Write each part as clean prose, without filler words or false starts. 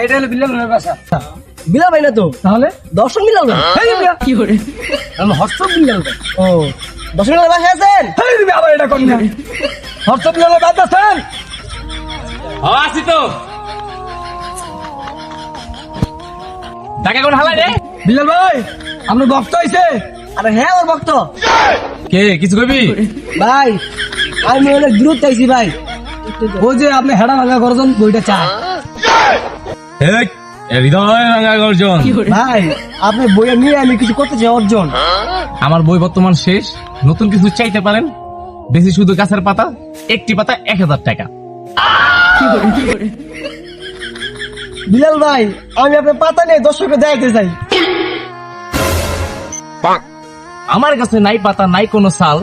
এটা হলো বিলালের বাসা। বিলাল ভাই না তো, তাহলে দর্শন বিলাল ভাই। এই যে কি করে আমি হর্ষ বিলাল ভাই। ও দর্শন বিলাল বাসায় আছেন? এই তুমি আবার এটা করনি হর্ষ বিলালের বাদ আছেন? আসি তো তাকে কোন হালাই রে বিলাল ভাই আমরা ভক্ত হইছে। আরে হ্যাঁ ওর ভক্ত কে কিছু কইবি ভাই। আমি অনেক দূর চাইছি ভাই। ও যে আপনি হেডা ভাঙা করছেন বইটা চায়। এই হৃদয় ভাঙা গর্জন ভাই আপনি বইয়া নিয়ে আমি কিছু করতে চাই অর্জন। আমার বই বর্তমান শেষ, নতুন কিছু চাইতে পারেন, বেশি শুধু গাছের পাতা, একটি পাতা 1000 টাকা। বিলাল ভাই আমি আপনার পাতা নিয়ে দর্শককে দেখাতে চাই। আমার কাছে নাই পাতা নাই কোনো সাল,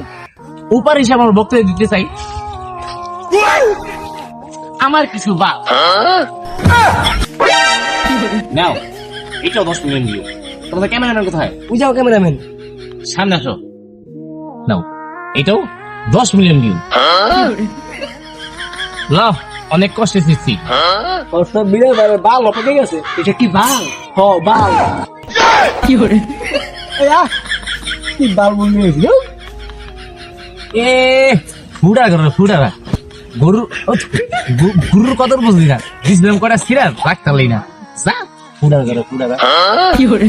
উপর হিসাবে আমার বক্তব্য দিতে চাই আমার কিছু বা নাও এটাও 10 মিলিয়ন দিও। তোমাদের ক্যামেরাম্যান কোথায়? বুঝাও ক্যামেরাম্যান। সামনে আসো। নাও এটাও 10 মিলিয়ন দিও। লাভ অনেক কষ্টে শিখছি। সব বিলাল ভাই বাল পেকে গেছে। এটা কি বাল? হ বাল কি করে কি বাল বললি এ ফুডা করো ফুডারা গরু গরুর কদর বুঝলি না, দিছিলাম কটা সিরার রাখতালি না যা ফুডা করো ফুডারা। কি করে